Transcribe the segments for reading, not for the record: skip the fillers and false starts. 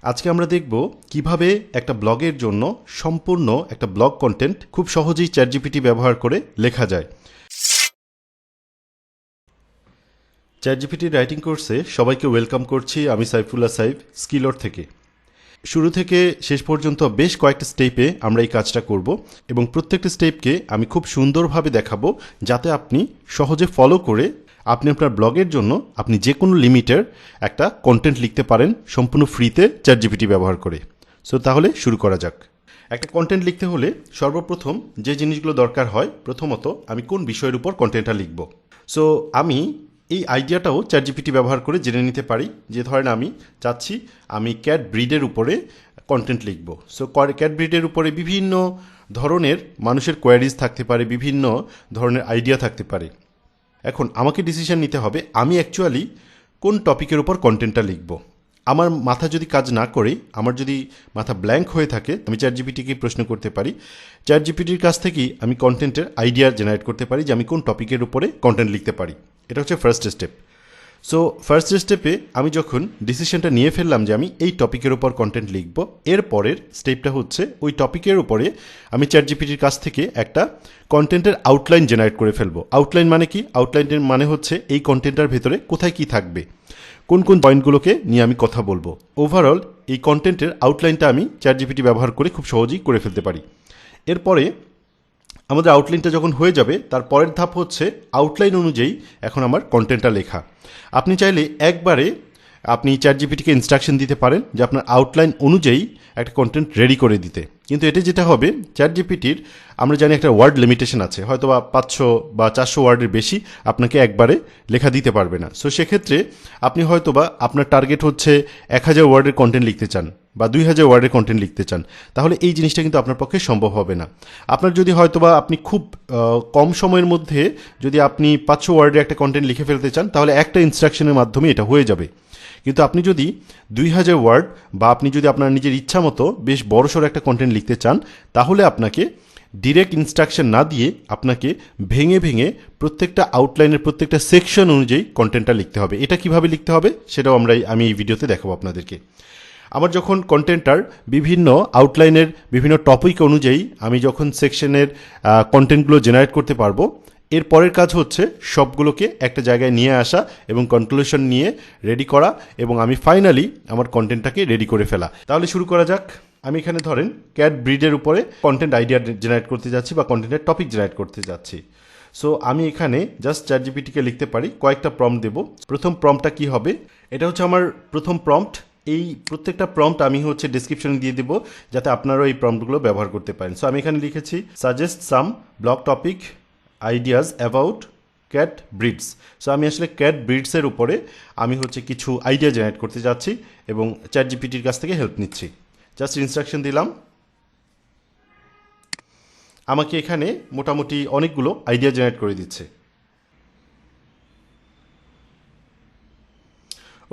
আজকে আমরা দেখব কিভাবে একটা ব্লগের জন্য সম্পূর্ণ একটা ব্লগ কন্টেন্ট খুব সহজেই চ্যাটজিপিটি ব্যবহার করে লেখা যায়। চ্যাটজিপিটি রাইটিং কোর্সে সবাইকে ওয়েলকাম করছি। আমি সাইফুল্লাহ সাইফ, স্কিলর থেকে। শুরু থেকে শেষ পর্যন্ত বেশ কয়েকটা স্টেপে আমরা এই কাজটা করব এবং প্রত্যেকটা স্টেপকে আমি খুব সুন্দরভাবে দেখাবো, যাতে আপনি সহজে ফলো করে আপনি আপনার ব্লগের জন্য আপনি যে কোনো লিমিটের একটা কন্টেন্ট লিখতে পারেন সম্পূর্ণ ফ্রিতে চ্যাটজিপিটি ব্যবহার করে। সো তাহলে শুরু করা যাক। একটা কন্টেন্ট লিখতে হলে সর্বপ্রথম যে জিনিসগুলো দরকার হয়, প্রথমত আমি কোন বিষয়ের উপর কন্টেন্টটা লিখব। সো আমি এই আইডিয়াটাও চ্যাটজিপিটি ব্যবহার করে জেনে নিতে পারি। যে ধরেন আমি চাচ্ছি আমি ক্যাট ব্রিডের উপরে কন্টেন্ট লিখব। সো ক্যাট ব্রিডের উপরে বিভিন্ন ধরনের মানুষের কোয়ারিজ থাকতে পারে, বিভিন্ন ধরনের আইডিয়া থাকতে পারে। এখন আমাকে ডিসিশন নিতে হবে আমি অ্যাকচুয়ালি কোন টপিকের উপর কন্টেন্টটা লিখব। আমার মাথা যদি কাজ না করে, আমার যদি মাথা ব্ল্যাঙ্ক হয়ে থাকে, আমি চ্যাটজিপিটিকে প্রশ্ন করতে পারি। চ্যাটজিপিটির কাছ থেকেই আমি কন্টেন্টের আইডিয়া জেনারেট করতে পারি যে আমি কোন টপিকের উপরে কন্টেন্ট লিখতে পারি। এটা হচ্ছে ফার্স্ট স্টেপ। সো ফার্স্ট স্টেপে আমি যখন ডিসিশনটা নিয়ে ফেললাম যে আমি এই টপিকের উপর কন্টেন্ট লিখব, এর পরের স্টেপটা হচ্ছে ওই টপিকের উপরে আমি চ্যাটজিপিটির কাছ থেকে একটা কন্টেন্টের আউটলাইন জেনারেট করে ফেলবো। আউটলাইন মানে কি? আউটলাইনের মানে হচ্ছে এই কন্টেন্টটার ভেতরে কোথায় কি থাকবে, কোন কোন পয়েন্টগুলোকে নিয়ে আমি কথা বলবো। ওভারঅল এই কন্টেন্টের আউটলাইনটা আমি চ্যাটজিপিটি ব্যবহার করে খুব সহজেই করে ফেলতে পারি। এরপরে আমাদের আউটলাইনটা যখন হয়ে যাবে, তার পরের ধাপ হচ্ছে আউটলাইন অনুযায়ী এখন আমার কন্টেন্টটা লেখা। আপনি চাইলে একবারে আপনি চ্যাটজিপিটিকে ইনস্ট্রাকশন দিতে পারেন যে আপনার আউটলাইন অনুযায়ী একটা কন্টেন্ট রেডি করে দিতে। কিন্তু এটা যেটা হবে, চ্যাটজিপিটির আমরা জানি একটা ওয়ার্ড লিমিটেশন আছে, হয়তো বা 500 বা 400 ওয়ার্ডের বেশি আপনাকে একবারে লেখা দিতে পারবে না। সো সেক্ষেত্রে আপনি হয়তো বা আপনার টার্গেট হচ্ছে 1000 ওয়ার্ডের কন্টেন্ট লিখতে চান বা 2000 ওয়ার্ডের কন্টেন্ট লিখতে চান, তাহলে এই জিনিসটা কিন্তু আপনার পক্ষে সম্ভব হবে না। আপনার যদি হয়তোবা আপনি খুব কম সময়ের মধ্যে যদি আপনি 500 ওয়ার্ডের একটা কন্টেন্ট লিখে ফেলতে চান, তাহলে একটা ইনস্ট্রাকশনের মাধ্যমে এটা হয়ে যাবে। কিন্তু আপনি যদি 2000 ওয়ার্ড বা আপনি যদি আপনার নিজের ইচ্ছা মতো বেশ বড়সড় একটা কন্টেন্ট লিখতে চান, তাহলে আপনাকে ডিরেক্ট ইনস্ট্রাকশন না দিয়ে আপনাকে ভেঙে ভেঙে প্রত্যেকটা আউটলাইনের প্রত্যেকটা সেকশন অনুযায়ী কন্টেন্টটা লিখতে হবে। এটা কিভাবে লিখতে হবে সেটাও আমি এই ভিডিওতে দেখাবো আপনাদেরকে। আমার যখন কন্টেন্টটার বিভিন্ন আউটলাইনের বিভিন্ন টপিক অনুযায়ী আমি যখন সেকশনের কন্টেন্টগুলো জেনারেট করতে পারবো, এর পরের কাজ হচ্ছে সবগুলোকে একটা জায়গায় নিয়ে আসা এবং কনক্লুশন নিয়ে রেডি করা, এবং আমি ফাইনালি আমার কন্টেন্টটাকে রেডি করে ফেলা। তাহলে শুরু করা যাক। আমি এখানে ধরেন ক্যাট ব্রিডের উপরে কন্টেন্ট আইডিয়া জেনারেট করতে যাচ্ছি বা কন্টেন্টের টপিক জেনারেট করতে যাচ্ছি। সো আমি এখানে জাস্ট চ্যাটজিপিটিকে লিখতে পারি, কয়েকটা প্রম্পট দেব। প্রথম প্রম্পটটা কি হবে? এটা হচ্ছে আমার প্রথম প্রম্পট। এই প্রত্যেকটা প্রম্পট আমি হচ্ছে ডেসক্রিপশনে দিয়ে দেবো, যাতে আপনারাও এই প্রম্পটগুলো ব্যবহার করতে পারেন। সো আমি এখানে লিখেছি suggest some blog topic ideas about cat breeds. So আমি আসলে ক্যাট ব্রিডসের উপরে আমি হচ্ছে কিছু আইডিয়া জেনারেট করতে যাচ্ছি এবং চ্যাটজিপিটির কাছ থেকে হেল্প নিচ্ছি। জাস্ট ইনস্ট্রাকশন দিলাম, আমাকে এখানে মোটামুটি অনেকগুলো আইডিয়া জেনারেট করে দিচ্ছে।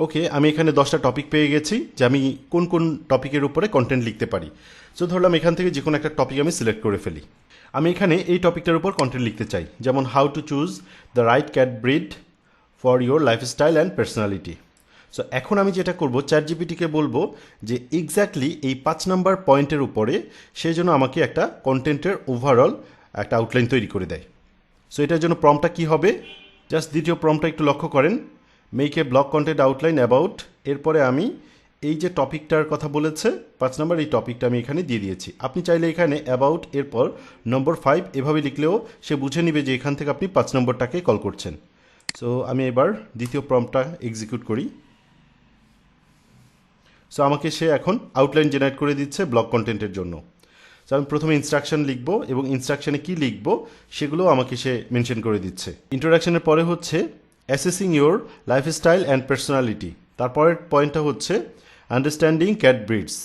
ওকে, আমি এখানে 10টা টপিক পেয়ে গেছি যে আমি কোন কোন টপিকের উপরে কন্টেন্ট লিখতে পারি। সো ধরলাম এখান থেকে যে কোনো একটা টপিক আমি সিলেক্ট করে ফেলি। আমি এখানে এই টপিকটার উপর কন্টেন্ট লিখতে চাই, যেমন how to choose the right cat breed for your lifestyle and personality. So এখন আমি যেটা করব, চ্যাটজিপিটিকে বলবো যে এক্স্যাক্টলি এই 5 নাম্বার পয়েন্টের উপরে সেই জন্য আমাকে একটা কন্টেন্টের ওভারঅল একটা আউটলাইন তৈরি করে দেয়। সো এটার জন্য প্রম্পটটা কী হবে? জাস্ট দ্বিতীয় প্রম্পটটা একটু লক্ষ্য করেন, make a blog content outline about. এরপরে আমি এই যে টপিকটার কথা বলেছে 5 নম্বর, এই টপিকটা আমি এখানে দিয়ে দিয়েছি। আপনি চাইলে এখানে অ্যাবাউট এরপর নম্বর 5 এভাবে লিখলেও সে বুঝে নেবে যে এখান থেকে আপনি 5 নম্বরটাকে কল করছেন। সো আমি এবার দ্বিতীয় প্রম্পটটা এক্সিকিউট করি। সো আমাকে সে এখন আউটলাইন জেনারেট করে দিচ্ছে ব্লগ কন্টেন্টের জন্য। সো আমি প্রথমে ইনস্ট্রাকশন লিখব এবং ইনস্ট্রাকশনে কী লিখব সেগুলো আমাকে সে মেনশন করে দিচ্ছে। ইন্ট্রোডাকশনের পরে হচ্ছে assessing your lifestyle and personality. তারপরের পয়েন্টটা হচ্ছে আন্ডারস্ট্যান্ডিং ক্যাট ব্রিডস।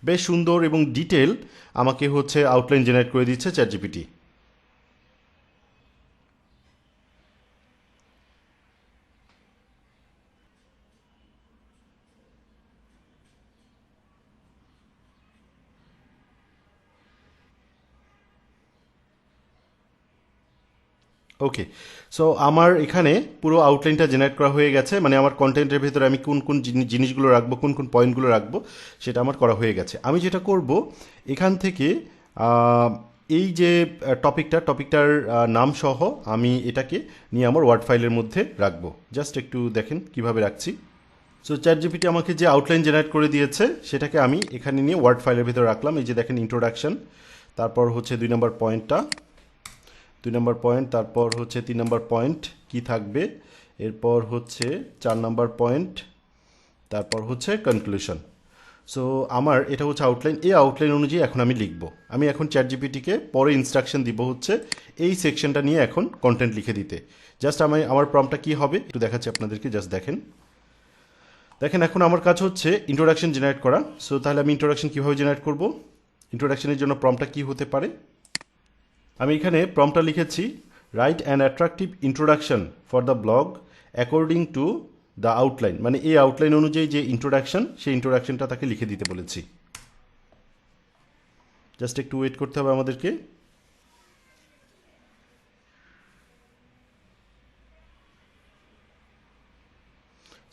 বেশ সুন্দর এবং ডিটেল আমাকে হচ্ছে আউটলাইন জেনারেট করে দিচ্ছে চ্যাটজিপিটি। ওকে, সো আমার এখানে পুরো আউটলাইনটা জেনারেট করা হয়ে গেছে, মানে আমার কন্টেন্টের ভেতরে আমি কোন কোন জিনিসগুলো রাখবো, কোন কোন পয়েন্টগুলো রাখবো, সেটা আমার করা হয়ে গেছে। আমি যেটা করব, এখান থেকে এই যে টপিকটার নাম সহ আমি এটাকে নিয়ে আমার ওয়ার্ড ফাইলের মধ্যে রাখবো। জাস্ট একটু দেখেন কিভাবে রাখছি। সো চ্যাটজিপিটি আমাকে যে আউটলাইন জেনারেট করে দিয়েছে সেটাকে আমি এখানে নিয়ে ওয়ার্ড ফাইলের ভিতরে রাখলাম। এই যে দেখেন ইন্ট্রোডাকশন, তারপর হচ্ছে 2 নম্বর পয়েন্টটা, 2 নম্বর পয়েন্ট, তারপর হচ্ছে 3 নম্বর পয়েন্ট কি থাকবে, এরপর হচ্ছে 4 নম্বর পয়েন্ট, তারপর হচ্ছে কনক্লুশন। সো আমার এটা হচ্ছে আউটলাইন। এই আউটলাইন অনুযায়ী এখন আমি লিখব। আমি এখন চ্যাটজিপিটিকে পরে ইনস্ট্রাকশন দিব হচ্ছে এই সেকশনটা নিয়ে এখন কন্টেন্ট লিখে দিতে। জাস্ট আমার প্রম্পটটা কি হবে একটু দেখাচ্ছি আপনাদেরকে, জাস্ট দেখেন। এখন আমার কাজ হচ্ছে ইন্ট্রোডাকশন জেনারেট করা। সো তাহলে আমি ইন্ট্রোডাকশন কীভাবে জেনারেট করব, ইন্ট্রোডাকশনের জন্য প্রম্পটটা কী হতে পারে। আমি এখানে প্রম্পটটা লিখেছি, write an attractive introduction for the blog according to the outline, মানে এই আউটলাইন অনুযায়ী যে ইন্ট্রোডাকশন, সেই ইন্ট্রোডাকশনটা তাকে লিখে দিতে বলেছি। জাস্ট একটু ওয়েট করতে হবে আমাদেরকে।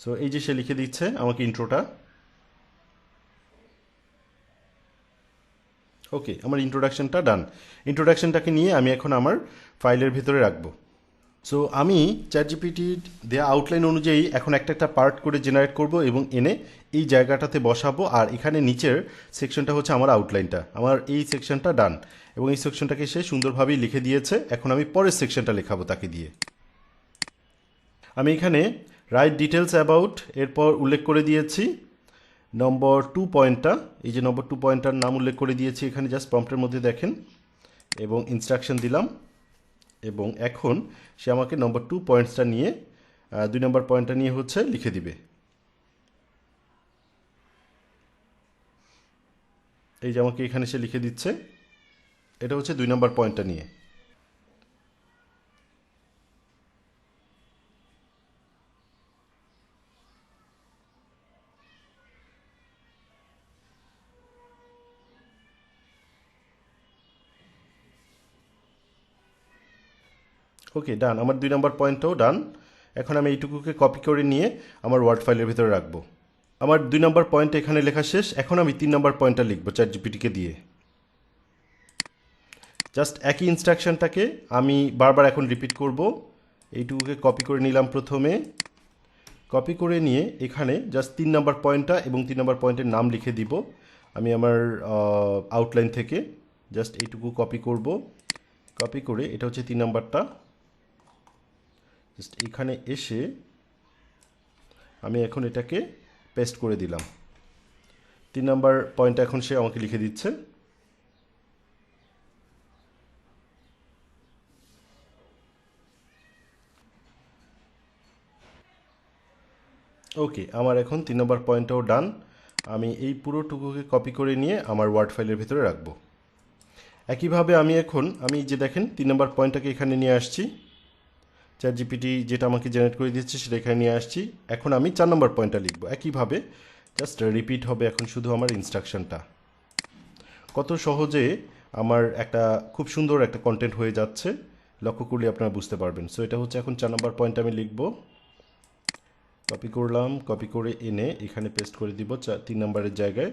সো এই যে সে লিখে দিচ্ছে আমাকে ইন্ট্রোটা। ওকে, আমার ইন্ট্রোডাকশনটা ডান। ইন্ট্রোডাকশনটাকে নিয়ে আমি এখন আমার ফাইলের ভিতরে রাখবো। সো আমি চ্যাটজিপিটির দেয়া আউটলাইন অনুযায়ী এখন একটা একটা পার্ট করে জেনারেট করব এবং এনে এই জায়গাটাতে বসাবো। আর এখানে নিচের সেকশনটা হচ্ছে আমার আউটলাইনটা, আমার এই সেকশনটা ডান, এবং এই সেকশনটাকে সে সুন্দরভাবেই লিখে দিয়েছে। এখন আমি পরের সেকশনটা লেখাবো তাকে দিয়ে। আমি এখানে রাইট ডিটেলস অ্যাবাউট এরপর উল্লেখ করে দিয়েছি নম্বর 2 পয়েন্টটা, এই যে নম্বর 2 পয়েন্টটার নাম উল্লেখ করে দিয়েছি এখানে, জাস্ট প্রম্পটের মধ্যে দেখেন, এবং ইনস্ট্রাকশন দিলাম। এবং এখন সে আমাকে নম্বর 2 পয়েন্টসটা নিয়ে 2 নম্বর পয়েন্টটা নিয়ে হচ্ছে লিখে দিবে। এই যে আমাকে এখানে সে লিখে দিচ্ছে, এটা হচ্ছে 2 নম্বর পয়েন্টটা নিয়ে। ওকে, ডান, আমার 2 নম্বর পয়েন্টটাও ডান। এখন আমি এইটুকুকে কপি করে নিয়ে আমার ওয়ার্ড ফাইলের ভিতরে রাখবো। আমার 2 নম্বর পয়েন্ট এখানে লেখা শেষ। এখন আমি 3 নম্বর পয়েন্টটা লিখবো চ্যাটজিপিটিকে দিয়ে। জাস্ট একই ইনস্ট্রাকশনটাকে আমি বারবার এখন রিপিট করব। এইটুকুকে কপি করে নিলাম প্রথমে, কপি করে নিয়ে এখানে জাস্ট 3 নম্বর পয়েন্টটা এবং 3 নম্বর পয়েন্টের নাম লিখে দিব। আমি আমার আউটলাইন থেকে জাস্ট এইটুকু কপি করব, কপি করে এটা হচ্ছে 3 নম্বরটা, জাস্ট এখানে এসে আমি এখন এটাকে পেস্ট করে দিলাম। 3 নম্বর পয়েন্টটা এখন সে আমাকে লিখে দিচ্ছে। ওকে, আমার এখন 3 নম্বর পয়েন্টটাও ডান। আমি এই পুরোটুকুকে কপি করে নিয়ে আমার ওয়ার্ড ফাইলের ভিতরে রাখবো। একইভাবে আমি যে দেখেন 3 নম্বর পয়েন্টটাকে এখানে নিয়ে আসছি, চ্যাটজিপিটি যেটা আমাকে জেনারেট করে দিচ্ছে সেটা এখানে নিয়ে আসছি। এখন আমি 4 নম্বর পয়েন্টটা লিখবো। একইভাবে জাস্ট রিপিট হবে এখন শুধু আমার ইনস্ট্রাকশনটা। কত সহজে আমার একটা খুব সুন্দর একটা কন্টেন্ট হয়ে যাচ্ছে, লক্ষ্য করলে আপনারা বুঝতে পারবেন। সো এটা হচ্ছে এখন 4 নম্বর পয়েন্ট আমি লিখবো। কপি করলাম, কপি করে এনে এখানে পেস্ট করে দিব 3 নম্বরের জায়গায়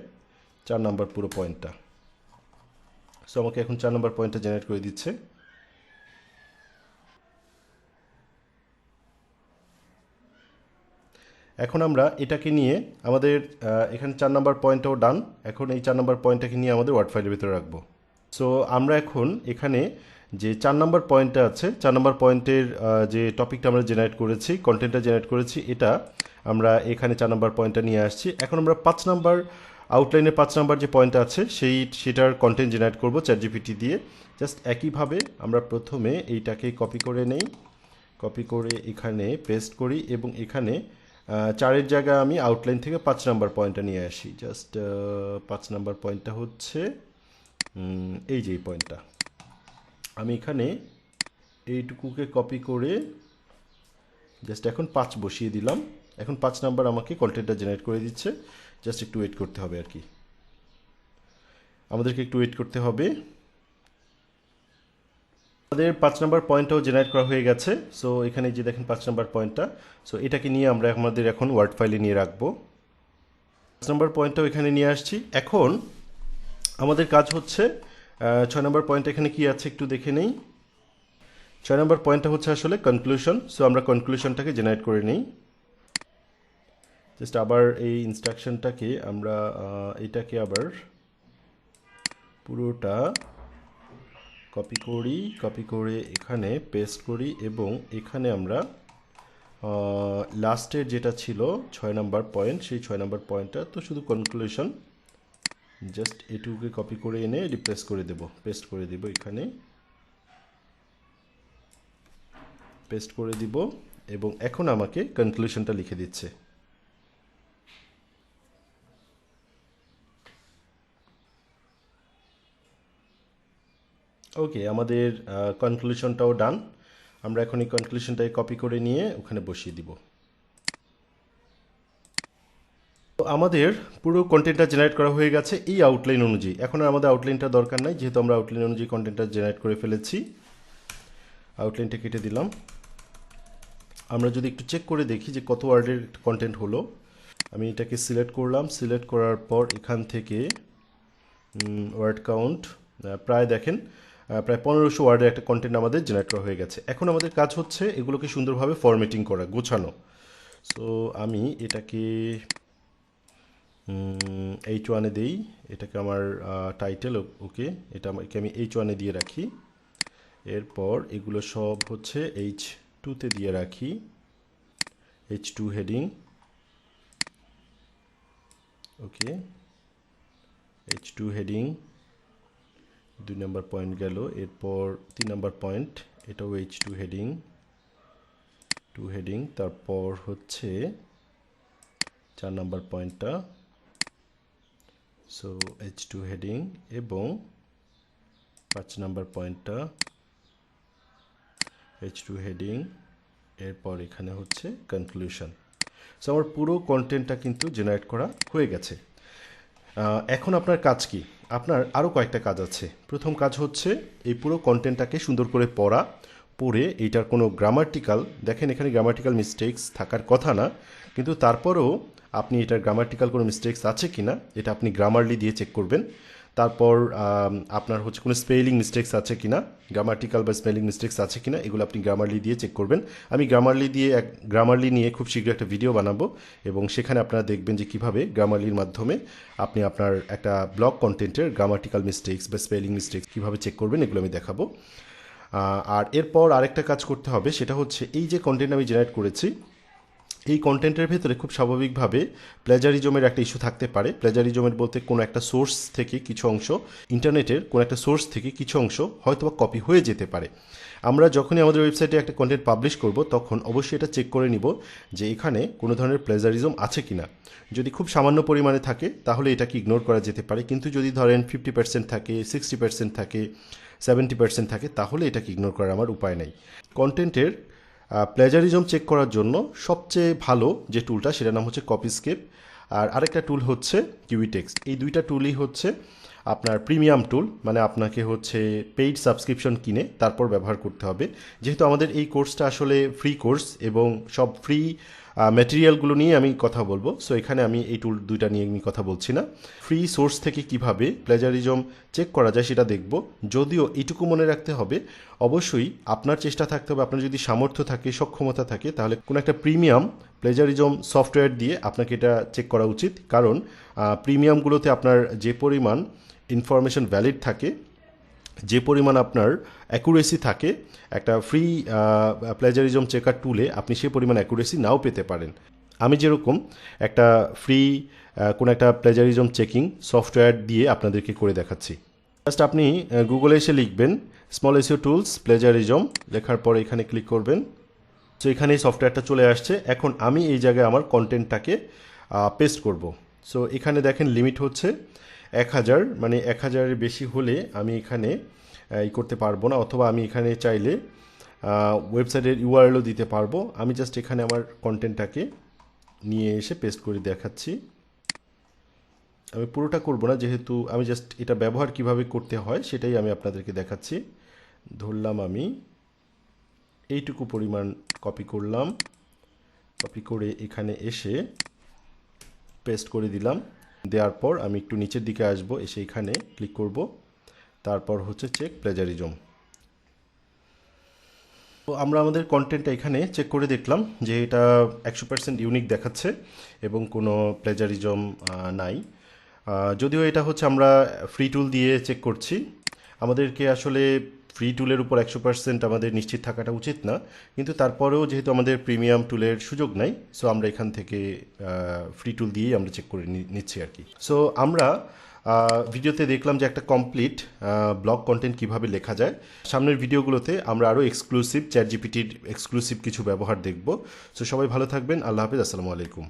4 নম্বর পুরো পয়েন্টটা। সো আমাকে এখন 4 নম্বর পয়েন্টটা জেনারেট করে দিচ্ছে। এখন আমরা এটাকে নিয়ে আমাদের এখানে 4 নম্বর পয়েন্টটাও ডান। এখন এই 4 নম্বর পয়েন্টটাকে নিয়ে আমাদের ওয়ার্ড ফাইলের ভিতরে রাখবো। সো আমরা এখন এখানে যে 4 নম্বর পয়েন্টটা আছে, 4 নম্বর পয়েন্টের যে টপিকটা আমরা জেনারেট করেছি, কন্টেন্টটা জেনারেট করেছি, এটা আমরা এখানে 4 নম্বর পয়েন্টটা নিয়ে আসছি। এখন আমরা 5 নম্বর আউটলাইনের 5 নম্বর যে পয়েন্টটা আছে সেটার কন্টেন্ট জেনারেট করব চ্যাটজিপিটি দিয়ে। জাস্ট একইভাবে আমরা প্রথমে এইটাকে কপি করে নেই, কপি করে এখানে পেস্ট করি এবং এখানে 4-এর জায়গায় আমি আউটলাইন থেকে 5 নম্বর পয়েন্টটা নিয়ে আসি। জাস্ট 5 নম্বর পয়েন্টটা হচ্ছে এই যে এই পয়েন্টটা, আমি এখানে এইটুকুকে কপি করে জাস্ট এখন 5 বসিয়ে দিলাম। এখন 5 নাম্বার আমাকে কন্টেন্টটা জেনারেট করে দিচ্ছে। জাস্ট একটু ওয়েট করতে হবে আর কি, আমাদেরকে একটু ওয়েট করতে হবে। আমাদের 5 নম্বর পয়েন্টটাও জেনারেট করা হয়ে গেছে। সো এখানে যে দেখেন 5 নম্বর পয়েন্টটা, সো এটাকে নিয়ে আমরা আমাদের এখন ওয়ার্ড ফাইলে নিয়ে রাখবো। 5 নম্বর পয়েন্টটাও এখানে নিয়ে আসছি। এখন আমাদের কাজ হচ্ছে 6 নম্বর পয়েন্ট এখানে কি আছে একটু দেখে নেই। 6 নম্বর পয়েন্টটা হচ্ছে আসলে কনক্লুশন। সো আমরা কনক্লুশনটাকে জেনারেট করে নিই। জাস্ট আবার এই ইনস্ট্রাকশনটাকে আমরা এটাকে আবার পুরোটা কপি করে এখানে পেস্ট করি এবং এখানে আমরা লাস্টের যেটা ছিল 6 নম্বর পয়েন্ট, সেই 6 নম্বর পয়েন্টটা তো শুধু কনক্লুশন, জাস্ট এটুকুকে কপি করে এনে রিপ্লেস করে দেব, পেস্ট করে দেব, এখানে পেস্ট করে দিব এবং এখন আমাকে কনক্লুশনটা লিখে দিচ্ছে। ওকে, আমাদের কনক্লুশনটাও ডান। আমরা এখন এই কনক্লুশনটাকে কপি করে নিয়ে ওখানে বসিয়ে দিব। তো আমাদের পুরো কন্টেন্টটা জেনারেট করা হয়ে গেছে এই আউটলাইন অনুযায়ী। এখন আর আমাদের আউটলাইনটা দরকার নাই, যেহেতু আমরা আউটলাইন অনুযায়ী কন্টেন্টটা জেনারেট করে ফেলেছি। আউটলাইনটা কেটে দিলাম। আমরা যদি একটু চেক করে দেখি যে কত ওয়ার্ডের কন্টেন্ট হলো, আমি এটাকে সিলেক্ট করলাম। সিলেক্ট করার পর এখান থেকে ওয়ার্ড কাউন্ট প্রায় দেখেন প্রায় 1500 ওয়ার্ডের একটা কন্টেন্ট আমাদের জেনারেট করা হয়ে গেছে। এখন আমাদের কাজ হচ্ছে এগুলোকে সুন্দরভাবে ফরম্যাটিং করা, গোছানো। সো আমি এটাকে H1-এ দিই, এটাকে আমার টাইটেল, ওকে, এটাকে আমি H1-এ দিয়ে রাখি। এরপর এগুলো সব হচ্ছে H2-তে দিয়ে রাখি, H2 হেডিং, ওকে, H2 হেডিং 2 নম্বর পয়েন্ট গেল। এরপর 3 নম্বর পয়েন্ট, এটাও H2 হেডিং, 2 হেডিং। তারপর হচ্ছে 4 নম্বর পয়েন্টটা, সো H2 হেডিং এবং 5 নম্বর পয়েন্টটা H2 হেডিং। এরপর এখানে হচ্ছে কনক্লুশন। সো আমার পুরো কন্টেন্টটা কিন্তু জেনারেট করা হয়ে গেছে। এখন আপনার কাজ কি? আপনার আরও কয়েকটা কাজ আছে। প্রথম কাজ হচ্ছে এই পুরো কন্টেন্টটাকে সুন্দর করে পড়ে এইটার কোনো গ্রামাটিক্যাল, দেখেন এখানে গ্রামাটিক্যাল মিস্টেক্স থাকার কথা না, কিন্তু তারপরেও আপনি এটার গ্রামাটিক্যাল কোনো মিস্টেক্স আছে কি না এটা আপনি গ্রামারলি দিয়ে চেক করবেন। তারপর আপনার হচ্ছে কোনো স্পেলিং মিস্টেক্স আছে কি না, গ্রামাটিক্যাল বা স্পেলিং মিস্টেক্স আছে কি না, এগুলো আপনি গ্রামারলি দিয়ে চেক করবেন। আমি গ্রামারলি নিয়ে খুব শীঘ্রই একটা ভিডিও বানাবো এবং সেখানে আপনারা দেখবেন যে কীভাবে গ্রামারলির মাধ্যমে আপনি আপনার একটা ব্লগ কন্টেন্টের গ্রামাটিক্যাল মিস্টেক্স বা স্পেলিং মিস্টেক্স কীভাবে চেক করবেন, এগুলো আমি দেখাবো। আর এরপর আরেকটা কাজ করতে হবে, সেটা হচ্ছে এই যে কন্টেন্ট আমি জেনারেট করেছি, এই কন্টেন্টের ভেতরে খুব স্বাভাবিকভাবে প্লেজারিজমের একটা ইস্যু থাকতে পারে। প্লেজারিজমের বলতে কোনো একটা সোর্স থেকে কিছু অংশ, ইন্টারনেটের কোনো একটা সোর্স থেকে কিছু অংশ হয়তোবা কপি হয়ে যেতে পারে। আমরা যখনই আমাদের ওয়েবসাইটে একটা কন্টেন্ট পাবলিশ করব তখন অবশ্যই এটা চেক করে নিব যে এখানে কোনো ধরনের প্লেজারিজম আছে কিনা। যদি খুব সামান্য পরিমাণে থাকে তাহলে এটাকে ইগনোর করা যেতে পারে, কিন্তু যদি ধরেন 50% থাকে, 60% থাকে, 70% থাকে, তাহলে এটাকে ইগনোর করার আমার উপায় নেই। কন্টেন্টের প্লেজারিজম চেক করার জন্য সবচেয়ে ভালো যে টুলটা সেটার নাম হচ্ছে কপিস্কেপ, আর আরেকটা টুল হচ্ছে কিউইটেক্সট। এই দুইটা টুলই হচ্ছে আপনার প্রিমিয়াম টুল, মানে আপনাকে হচ্ছে পেইড সাবস্ক্রিপশন কিনে তারপর ব্যবহার করতে হবে। যেহেতু আমাদের এই কোর্সটা আসলে ফ্রি কোর্স এবং সব ফ্রি ম্যাটেরিয়ালগুলো নিয়ে আমি কথা বলবো, সো এখানে আমি এই টুল দুইটা নিয়ে আমি কথা বলছি না। ফ্রি সোর্স থেকে কিভাবে প্লেজারিজম চেক করা যায় সেটা দেখব। যদিও এইটুকু মনে রাখতে হবে, অবশ্যই আপনার চেষ্টা থাকতে হবে, আপনার যদি সামর্থ্য থাকে, সক্ষমতা থাকে, তাহলে কোনো একটা প্রিমিয়াম প্লেজারিজম সফটওয়্যার দিয়ে আপনাকে এটা চেক করা উচিত। কারণ প্রিমিয়ামগুলোতে আপনার যে পরিমাণ ইনফরমেশন ভ্যালিড থাকে, যে পরিমাণ আপনার অ্যাকুরেসি থাকে, একটা ফ্রি প্লেজারিজম চেকার টুলে আপনি সে পরিমাণ অ্যাকুরেসি নাও পেতে পারেন। আমি যেরকম একটা ফ্রি কোনো একটা প্লেজারিজম চেকিং সফটওয়্যার দিয়ে আপনাদেরকে করে দেখাচ্ছি। জাস্ট আপনি গুগলে এসে লিখবেন স্মল এসইও টুলস প্লেজারিজম, লেখার পরে এখানে ক্লিক করবেন। সো এখানে এই সফটওয়্যারটা চলে আসছে। এখন আমি এই জায়গায় আমার কন্টেন্টটাকে পেস্ট করব। সো এখানে দেখেন লিমিট হচ্ছে 1000, মানে 1000-এর বেশি হলে আমি এখানে করতে পারবো না, অথবা আমি এখানে চাইলে ওয়েবসাইটের ইউআরএলও দিতে পারবো। আমি জাস্ট এখানে আমার কন্টেন্টটাকে নিয়ে এসে পেস্ট করে দেখাচ্ছি। আমি পুরোটা করব না, যেহেতু আমি জাস্ট এটা ব্যবহার কিভাবে করতে হয় সেটাই আমি আপনাদেরকে দেখাচ্ছি। ধরলাম আমি এইটুকু পরিমাণ কপি করলাম, কপি করে এখানে এসে পেস্ট করে দিলাম। দেওয়ার পর আমি একটু নিচের দিকে আসব, এসে এখানে ক্লিক করব, তারপর হচ্ছে চেক প্লেজারিজম। তো আমরা আমাদের কন্টেন্টটা এখানে চেক করে দেখলাম যে এটা 100% ইউনিক দেখাচ্ছে এবং কোনো প্লেজারিজম নাই। যদিও এটা হচ্ছে আমরা ফ্রি টুল দিয়ে চেক করছি, আমাদেরকে আসলে ফ্রি টুলের উপর 100% আমাদের নিশ্চিত থাকাটা উচিত না, কিন্তু তারপরেও যেহেতু আমাদের প্রিমিয়াম টুলের সুযোগ নাই, সো আমরা এখান থেকে ফ্রি টুল দিয়েই আমরা চেক করে নিচ্ছি আর কি। সো আমরা ভিডিওতে দেখলাম যে একটা কমপ্লিট ব্লগ কন্টেন্ট কিভাবে লেখা যায়। সামনের ভিডিওগুলোতে আমরা আরও এক্সক্লুসিভ চ্যাট জিপিটির এক্সক্লুসিভ কিছু ব্যবহার দেখব। সো সবাই ভালো থাকবেন, আল্লাহ হাফিজ, আসসালামু আলাইকুম।